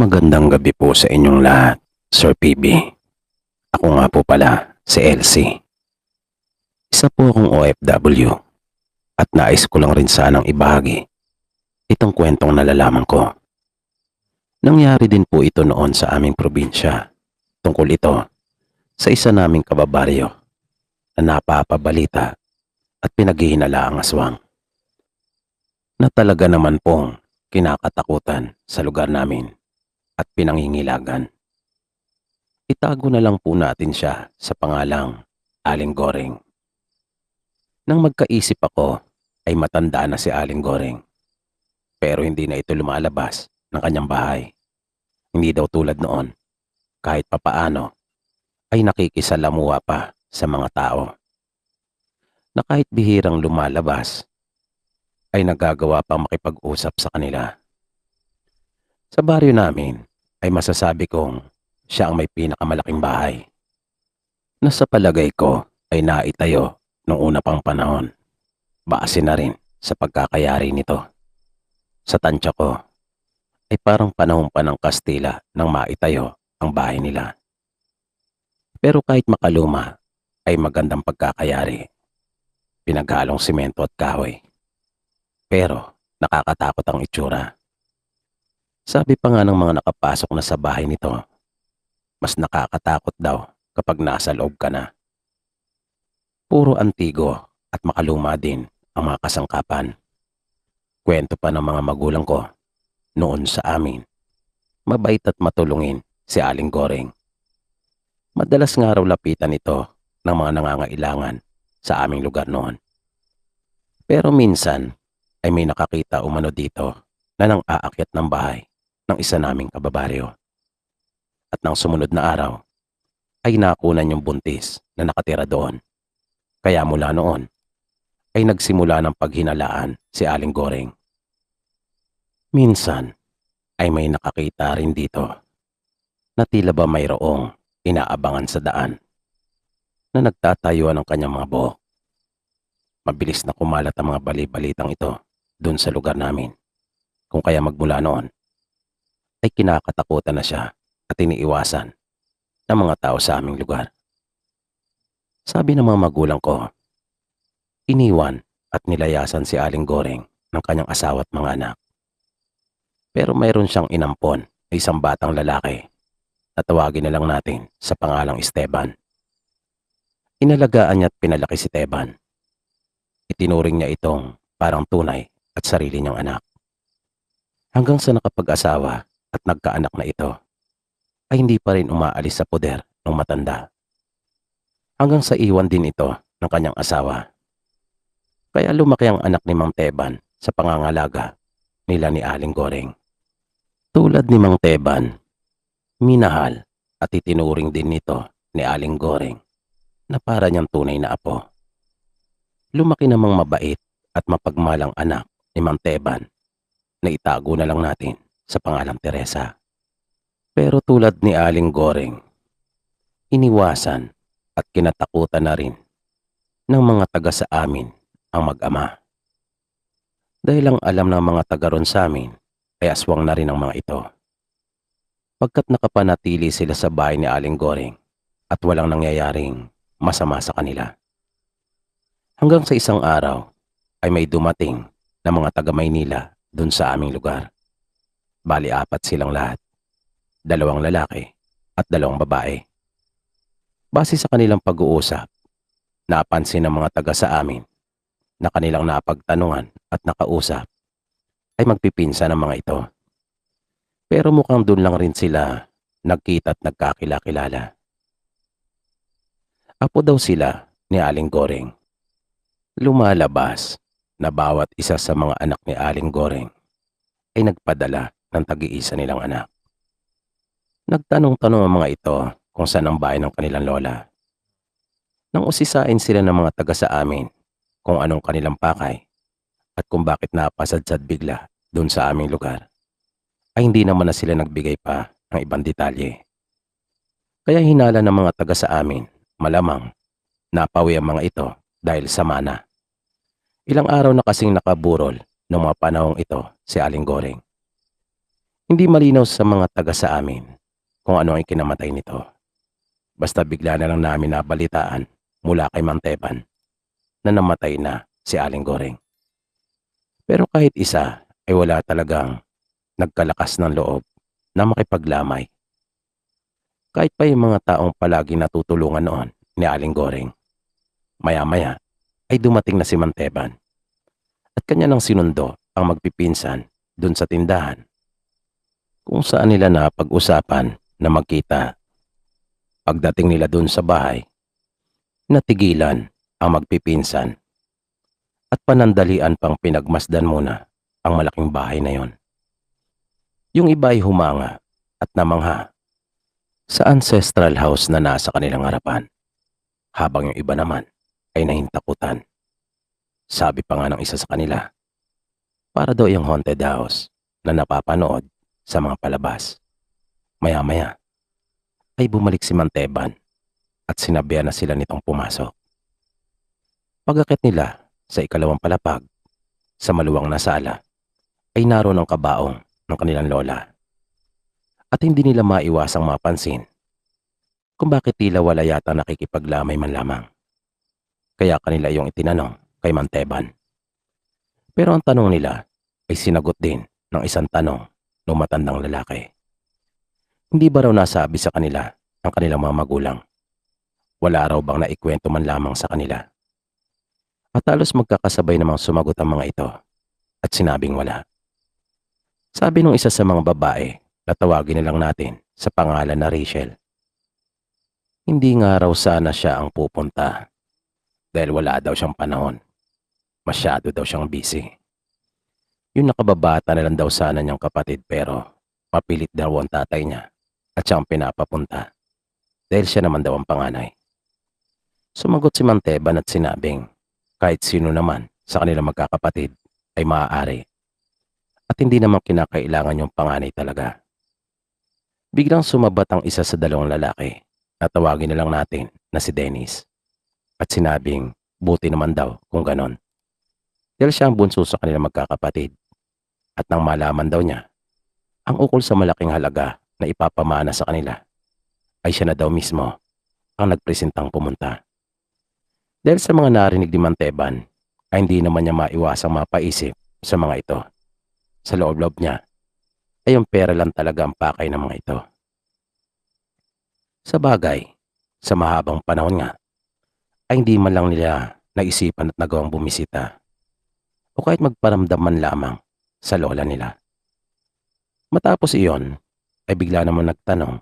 Magandang gabi po sa inyong lahat, Sir PB. Ako nga po pala, si Elsie. Isa po akong OFW at nais ko lang rin sanang ibahagi itong kwentong nalalaman ko. Nangyari din po ito noon sa aming probinsya. Tungkol ito sa isa naming kababaryo na napapabalita at pinaghihinalaang aswang na talaga naman pong kinakatakutan sa lugar namin at pinangingilagan. Itago na lang po natin siya sa pangalang Aling Goreng. Nang magkaisip ako ay matanda na si Aling Goreng. Pero hindi na ito lumalabas ng kanyang bahay. Hindi daw tulad noon, kahit papaano ay nakikisalamuha pa sa mga tao. Na kahit bihirang lumalabas ay nagagawa pang makipag-usap sa kanila. Sa baryo namin ay masasabi kong siya ang may pinakamalaking bahay na sa palagay ko ay naitayo noong una pang panahon. Base na rin sa pagkakayari nito. Sa tansya ko ay parang panahon pa ng Kastila nang maitayo ang bahay nila. Pero kahit makaluma ay magandang pagkakayari. Pinaghalong simento at kahoy. Pero nakakatakot ang itsura. Sabi pa nga ng mga nakapasok na sa bahay nito, mas nakakatakot daw kapag nasa loob ka na. Puro antigo at makaluma din ang mga kasangkapan. Kwento pa ng mga magulang ko noon sa amin. Mabait at matulungin si Aling Goreng. Madalas nga raw lapitan ito ng mga nangangailangan sa aming lugar noon. Pero minsan ay may nakakita umano dito na nang aakyat ng bahay ng isa naming kababaryo. At nang sumunod na araw ay nakunan yung buntis na nakatira doon. Kaya mula noon ay nagsimula ng paghinalaan si Aling Goreng. Minsan ay may nakakita rin dito na tila ba mayroong inaabangan sa daan na nagtatayuan ng kanyang mga buhok. Mabilis na kumalat ang mga bali-balitang ito doon sa lugar namin. Kung kaya magmula noon ay kinakatakutan na siya at iniiwasan ng mga tao sa aming lugar. Sabi ng mga magulang ko, iniwan at nilayasan si Aling Goreng ng kanyang asawa at mga anak. Pero mayroon siyang inampon na isang batang lalaki na tawagin na lang natin sa pangalang Esteban. Inalagaan niya at pinalaki si Esteban. Itinuring niya itong parang tunay at sarili niyang anak. Hanggang sa nakapag-asawa at nagkaanak na ito, ay hindi pa rin umaalis sa poder ng matanda. Hanggang sa iwan din ito ng kanyang asawa. Kaya lumaki ang anak ni Mang Teban sa pangangalaga nila ni Aling Goreng. Tulad ni Mang Teban, minahal at itinuring din nito ni Aling Goreng na para niyang tunay na apo. Lumaki namang mabait at mapagmalang anak ni Mang Teban na itago na lang natin sa pangalang Teresa. Pero tulad ni Aling Goreng, iniwasan at kinatakutan na rin ng mga taga sa amin ang mag-ama. Dahil ang alam ng mga taga ron sa amin ay aswang na rin ang mga ito. Pagkat nakapanatili sila sa bahay ni Aling Goreng at walang nangyayaring masama sa kanila. Hanggang sa isang araw ay may dumating na mga taga Maynila dun sa aming lugar. Bali 4 silang lahat. 2 lalaki at 2 babae. Base sa kanilang pag-uusap, napansin ng mga taga sa amin na kanilang napagtanungan at nakausap ay magpipinsan ng mga ito. Pero mukhang doon lang rin sila nagkita at nagkakilala. Apo daw sila ni Aling Goreng. Lumalabas na bawat isa sa mga anak ni Aling Goreng ay nagpadala ng tag-iisa nilang anak. Nagtanong-tanong ang mga ito kung saan ang bahay ng kanilang lola. Nang usisain sila ng mga taga sa amin kung anong kanilang pakay at kung bakit napasadsad bigla doon sa aming lugar, ay hindi naman na sila nagbigay pa ng ibang detalye. Kaya hinala ng mga taga sa amin, malamang napawi ang mga ito dahil sa mana. Ilang araw na kasing nakaburol noong mga panahong ito si Aling Goreng. Hindi malinaw sa mga taga sa amin kung ano ang kinamatay nito. Basta bigla na lang namin nabalitaan mula kay Manteban na namatay na si Aling Goreng. Pero kahit isa ay wala talagang nagkalakas ng loob na makipaglamay. Kahit pa yung mga taong palagi natutulungan noon ni Aling Goreng. Maya-maya ay dumating na si Manteban at kanya nang sinundo ang magpipinsan dun sa tindahan kung saan nila na pag-usapan na magkita. Pagdating nila dun sa bahay, natigilan ang magpipinsan at panandalian pang pinagmasdan muna ang malaking bahay na yon. Yung iba ay humanga at namangha sa ancestral house na nasa kanilang harapan, habang yung iba naman ay nahintakutan. Sabi pa nga ng isa sa kanila, para daw yung haunted house na napapanood sa mga palabas. Maya-maya ay bumalik si Manteban at sinabihan na sila nitong pumasok. Pag-akit nila sa ikalawang palapag sa maluwang na sala ay naroon ang kabaong ng kanilang lola. At hindi nila maiwasang mapansin kung bakit tila wala yata nakikipaglamay man lamang. Kaya kanila yung itinanong kay Manteban. Pero ang tanong nila ay sinagot din ng isang tanong ng matandang lalaki. Hindi ba raw nasabi sa kanila ang kanilang mga magulang? Wala raw bang naikwento man lamang sa kanila? At halos magkakasabay namang sumagot ang mga ito at sinabing wala. Sabi ng isa sa mga babae na tawagin na lang natin sa pangalan na Rachel. Hindi nga raw sana siya ang pupunta dahil wala daw siyang panahon. Masyado daw siyang busy. Yung nakababata na lang daw sana niyang kapatid pero mapilit daw ang tatay niya at siyang pinapapunta dahil siya naman daw ang panganay. Sumagot si Manteban at sinabing kahit sino naman sa kanilang magkakapatid ay maaari at hindi naman kinakailangan yung panganay talaga. Biglang sumabat ang isa sa dalawang lalaki na tawagin na lang natin na si Dennis at sinabing buti naman daw kung ganon. Dahil siya ang bunso sa kanilang magkakapatid at nang malaman daw niya ang ukol sa malaking halaga na ipapamana sa kanila ay siya na daw mismo ang nagpresentang pumunta. Dahil sa mga narinig ni Manteban ay hindi naman niya maiwasang mapaisip sa mga ito. Sa loob-loob niya ay yung pera lang talaga ang pakay ng mga ito. Sa bagay, sa mahabang panahon nga, ay hindi man lang nila naisipan at nagawang bumisita o kahit magparamdam man lamang sa lola nila. Matapos iyon, ay bigla naman nagtanong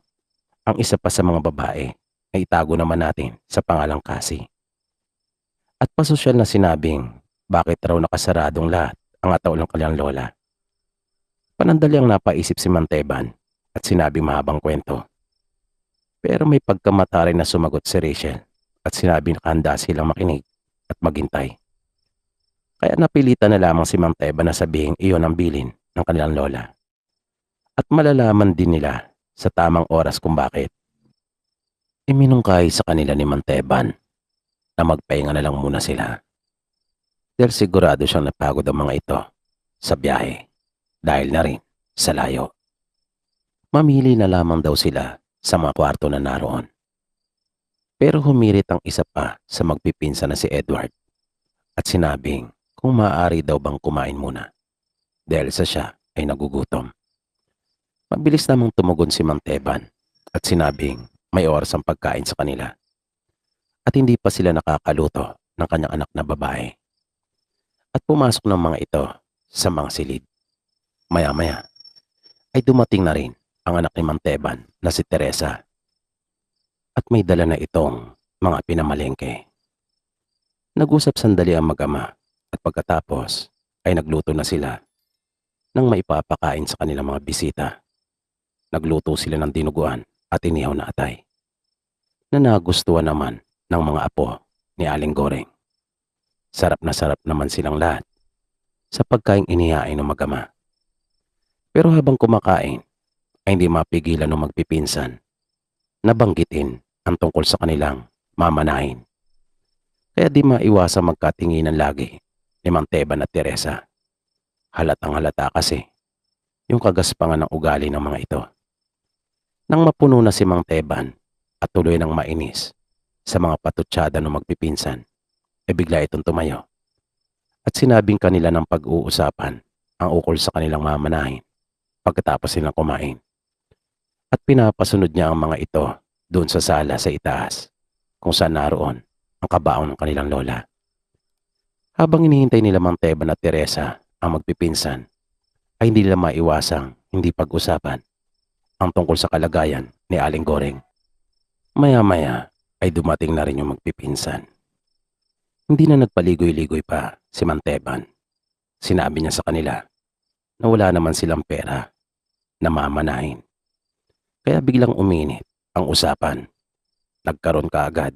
ang isa pa sa mga babae na itago naman natin sa pangalang Cassie. At pasosyal na sinabing bakit raw nakasaradong lahat ang ataol ng kanyang lola. Panandali ang napaisip si Manteban at sinabi mahabang kwento. Pero may pagkamata rin na sumagot si Rachel at sinabi na handa silang makinig at maghintay. Kaya napilitan na lamang si Manteban na sabihin iyon ang bilin ng kanilang lola. At malalaman din nila sa tamang oras kung bakit. Iminungkahi sa kanila ni Manteban na magpahinga na lang muna sila. Dahil sigurado siyang napagod ang mga ito sa biyahe dahil na rin sa layo. Mamili na lamang daw sila sa mga kwarto na naroon. Pero humirit ang isa pa sa magpipinsa na si Edward at sinabing kung maaari daw bang kumain muna dahil sa siya ay nagugutom. Mabilis namang tumugon si Manteban at sinabing may oras ang pagkain sa kanila at hindi pa sila nakakaluto ng kanyang anak na babae. At pumasok ng mga ito sa mga silid. Maya-maya ay dumating na rin ang anak ni Manteban na si Teresa at may dala na itong mga pinamalengke. Nag-usap sandali ang mag-ama at pagkatapos ay nagluto na sila ng maipapakain sa kanilang mga bisita. Nagluto sila ng dinuguan at inihaw na atay na nagustuhan naman ng mga apo ni Aling Goreng. Sarap naman silang lahat sa pagkaing inihain ng mag-ama. Pero habang kumakain ay hindi mapigilan ng magpipinsan na banggitin ang tungkol sa kanilang mamanahin. Kaya di maiwasang magkatinginan lagi ni Manteban at Teresa. Halatang halata kasi yung kagaspangan ng ugali ng mga ito. Nang mapuno na si Mang Teban at tuloy ng mainis sa mga patutsada ng magpipinsan, bigla itong tumayo at sinabing kanila ng pag-uusapan ang ukol sa kanilang mamanahin pagkatapos nilang kumain. At pinapasunod niya ang mga ito doon sa sala sa itaas kung saan naroon ang kabaong ng kanilang lola. Habang inihintay nila Mang Teban at Teresa ang magpipinsan, ay hindi nila maiwasang hindi pag-usapan ang tungkol sa kalagayan ni Aling Goreng. Maya-maya ay dumating na rin yung magpipinsan. Hindi na nagpaligoy-ligoy pa si Mang Teban. Sinabi niya sa kanila na wala naman silang pera na mamanahin. Kaya biglang uminit ang usapan. Nagkaroon kaagad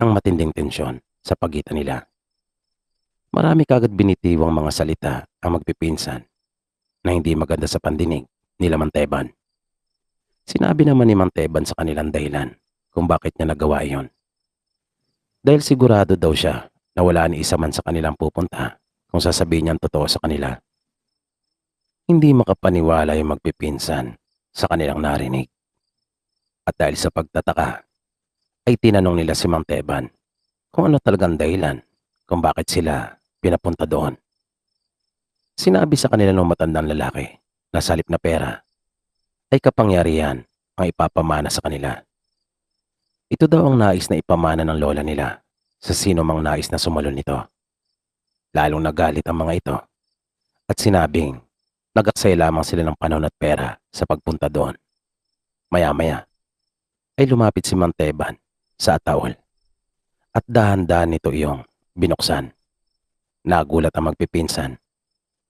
ng matinding tensyon sa pagitan nila. Marami kaagad binitiwang mga salita ang magpipinsan na hindi maganda sa pandinig nila Mang Teban. Sinabi naman ni Mang Teban sa kanilang dahilan kung bakit niya nagawa iyon. Dahil sigurado daw siya na wala ni isa man sa kanilang pupunta kung sasabihin niyang totoo sa kanila. Hindi makapaniwala yung magpipinsan sa kanilang narinig. At dahil sa pagtataka, ay tinanong nila si Mang Teban kung ano talagang dahilan kung bakit sila pinapunta doon. Sinabi sa kanila ng matandang lalaki na sa halip na pera ay kapangyarihan ang ipapamana sa kanila. Ito daw ang nais na ipamana ng lola nila sa sino mang nais na sumalon nito. Lalong nagalit ang mga ito at sinabing nag-aksaya lamang sila ng panahon at pera sa pagpunta doon. Maya-maya ay lumapit si Mang Teban sa ataol at dahan-dahan nito iyong binuksan. Nagulat ang magpipinsan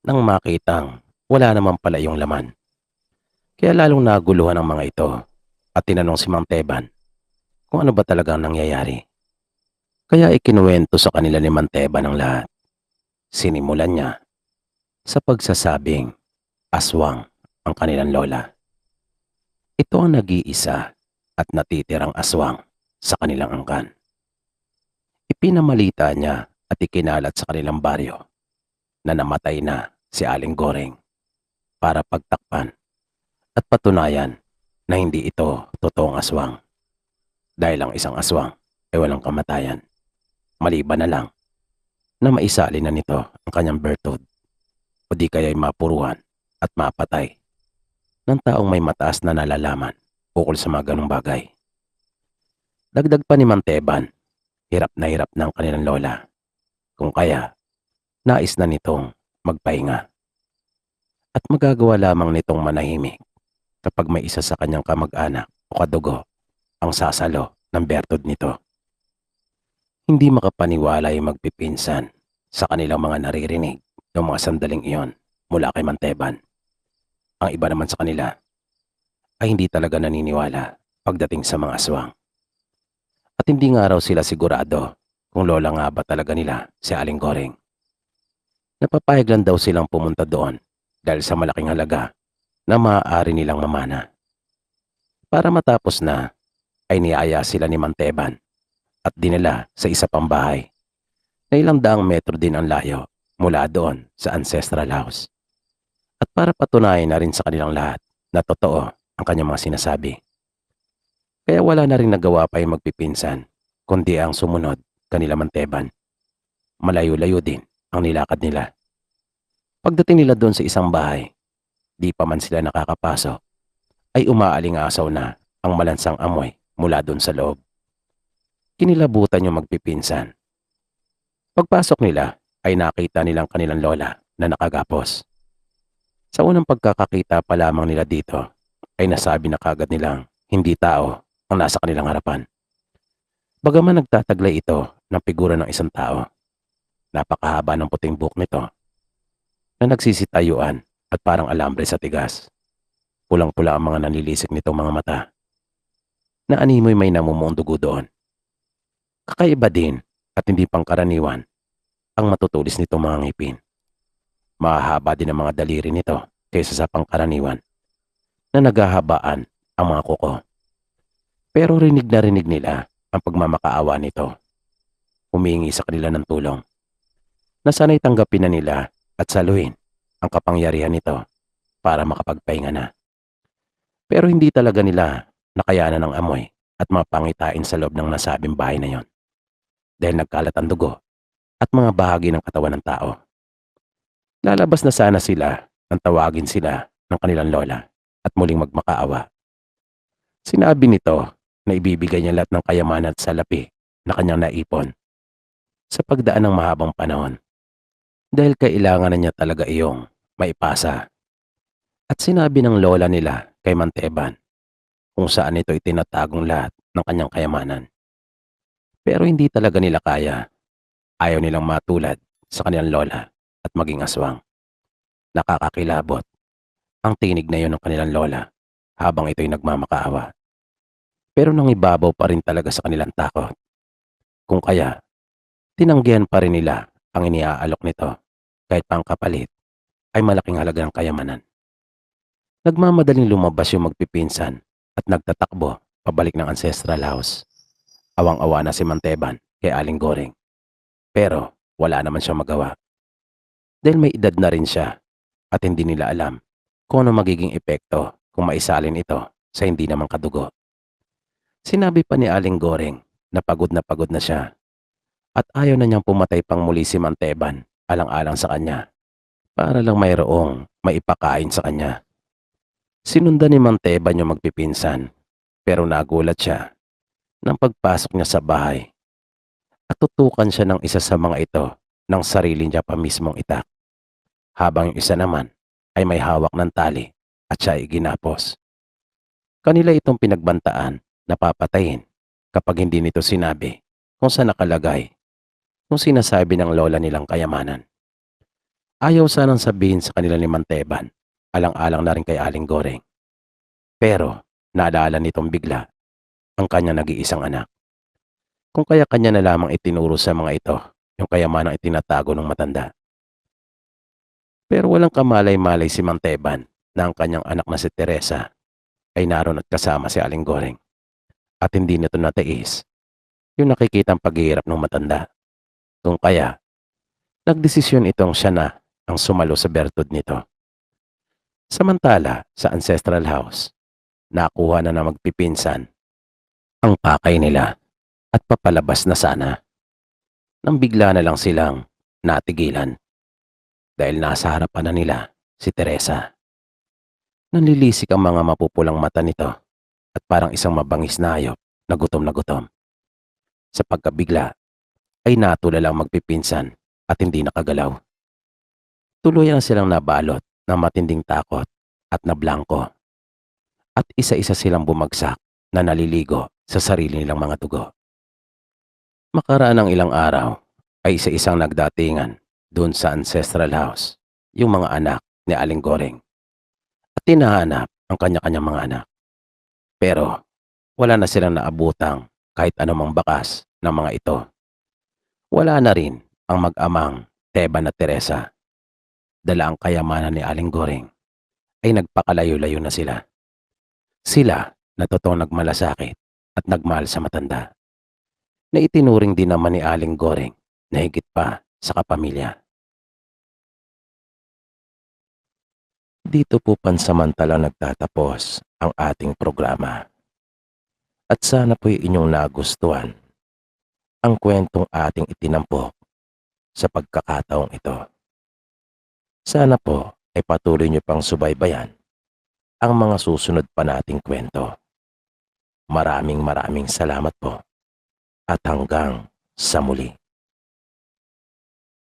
nang makitang wala naman pala yung laman. Kaya lalong naguluhan ang mga ito at tinanong si Mang Teban kung ano ba talagang nangyayari. Kaya ikinuwento sa kanila ni Mang Teban ang lahat. Sinimulan niya sa pagsasabing aswang ang kanilang lola. Ito ang nag-iisa at natitirang aswang sa kanilang angkan. Ipinamalita niya at ikinalat sa kanilang baryo na namatay na si Aling Goreng para pagtakpan at patunayan na hindi ito totoong aswang. Dahil ang isang aswang ay walang kamatayan, maliban na lang na maisali na nito ang kanyang bertud o di kaya'y mapuruhan at mapatay ng taong may mataas na nalalaman ukol sa mga ganong bagay. Dagdag pa ni Mang Teban, hirap na hirap ng kanilang lola. Kung kaya, nais na nitong magpahinga. At magagawa lamang nitong manahimik kapag may isa sa kanyang kamag-anak o kadugo ang sasalo ng bertud nito. Hindi makapaniwala yung magpipinsan sa kanilang mga naririnig ng mga sandaling iyon mula kay Mang Teban. Ang iba naman sa kanila ay hindi talaga naniniwala pagdating sa mga aswang. At hindi nga raw sila sigurado kung lola nga ba talaga nila si Aling Goreng. Napapayag lang daw silang pumunta doon dahil sa malaking halaga na maaari nilang mamana. Para matapos na ay niaya sila ni Mang Teban at dinala sa isa pang bahay na ilang daang metro din ang layo mula doon sa ancestral house. At para patunayan na rin sa kanilang lahat na totoo ang kanyang mga sinasabi. Kaya wala na rin nagawa pa yung magpipinsan kundi ang sumunod kanila Mang Teban. Malayo-layo din ang nilakad nila. Pagdating nila doon sa isang bahay, di pa man sila nakakapasok, ay umaaling-asaw na ang malansang amoy mula doon sa loob. Kinilabutan yung magpipinsan. Pagpasok nila ay nakita nilang kanilang lola na nakagapos. Sa unang pagkakakita pa lamang nila dito ay nasabi na kagad nilang hindi tao ang nasa kanilang harapan. Bagaman nagtataglay ito ng figura ng isang tao, napakahaba ng puting buhok nito na nagsisitayuan at parang alambre sa tigas. Pulang-pula ang mga nanilisik nitong mga mata na animoy may namumuong dugo doon. Kakaiba din at hindi pangkaraniwan ang matutulis nitong mga ngipin. Mahahaba din ang mga daliri nito kaysa sa pangkaraniwan na naghahabaan ang mga kuko. Pero rinig na rinig nila ang pagmamakaawa nito. Humingi sa kanila ng tulong na sana'y tanggapin na nila at saluhin ang kapangyarihan nito para makapagpahinga na. Pero hindi talaga nila nakayanan ng amoy at mga pangitain sa loob ng nasabing bahay na yon dahil nagkalat ang dugo at mga bahagi ng katawan ng tao. Lalabas na sana sila nang tawagin sila ng kanilang lola at muling magmakaawa. Sinabi nito na ibibigay niya lahat ng kayamanan at salapi na kanyang naipon sa pagdaan ng mahabang panahon dahil kailangan na niya talaga iyong maipasa. At sinabi ng lola nila kay Manteban kung saan ito itinatagong lahat ng kanyang kayamanan. Pero hindi talaga nila kaya. Ayaw nilang matulad sa kanilang lola at maging aswang. Nakakakilabot ang tinig na yon ng kanilang lola habang ito'y nagmamakaawa. Pero nangibabaw pa rin talaga sa kanilang takot. Kung kaya, tinanggihan pa rin nila ang iniaalok nito kahit pang kapalit ay malaking halaga ng kayamanan. Nagmamadaling lumabas yung magpipinsan at nagtatakbo pabalik ng ancestral house. Awang-awa na si Manteban kay Aling Goring. Pero wala naman siyang magawa. Dahil may edad na rin siya at hindi nila alam kung ano magiging epekto kung maisalin ito sa hindi naman kadugo. Sinabi pa ni Aling Goring na pagod na siya at ayaw na niyang pumatay pang muli si Manteban alang-alang sa kanya para lang mayroong maipakain sa kanya. Sinundan ni Manteban yung magpipinsan pero nagulat siya nang pagpasok niya sa bahay at tutukan siya ng isa sa mga ito ng sarili niya pa mismong itak habang yung isa naman ay may hawak ng tali at siya ay ginapos. Kanila itong pinagbantaan na papatayin kapag hindi nito sinabi kung saan nakalagay kung sinasabi ng lola nilang kayamanan. Ayaw sanang sabihin sa kanila ni Manteban, alang-alang na rin kay Aling Goring. Pero naalala nitong bigla ang kanyang nag-iisang anak. Kung kaya kanya na lamang itinuro sa mga ito yung kayamanang itinatago ng matanda. Pero walang kamalay-malay si Manteban na ang kanyang anak na si Teresa ay naroon at kasama si Aling Goring. At hindi nito natiis yung nakikitang paghihirap ng matanda. Kung kaya, nagdesisyon itong siya na ang sumalo sa bertud nito. Samantala, sa ancestral house, nakuha na magpipinsan ang pakay nila at papalabas na sana. Nang bigla na lang silang natigilan dahil nasa harapan na nila si Teresa. Nanlilisik ang mga mapupulang mata nito at parang isang mabangis na hayop na gutom na gutom. Sa pagkabigla ay natulala ang magpipinsan at hindi nakagalaw. Tuluyan silang nabalot ng matinding takot at nablangko. At isa-isa silang bumagsak na naliligo sa sarili nilang mga dugo. Makaraan ng ilang araw ay isa-isang nagdatingan doon sa ancestral house yung mga anak ni Aling Goring. At tinahanap ang kanya-kanyang mga anak. Pero wala na silang naabutang kahit anumang bakas ng mga ito. Wala na rin ang mag-amang Teban at Teresa. Dala ang kayamanan ni Aling Goring ay nagpakalayo-layo na sila. Sila na totoong nagmalasakit at nagmahal sa matanda. Na itinuring din naman ni Aling Goring na higit pa sa kapamilya. Dito po pansamantalang nagtatapos ang ating programa. At sana po'y inyong nagustuhan ang kwentong ating itinampok sa pagkakataong ito. Sana po ay patuloy niyo pang subaybayan ang mga susunod pa nating kwento. Maraming salamat po at hanggang sa muli.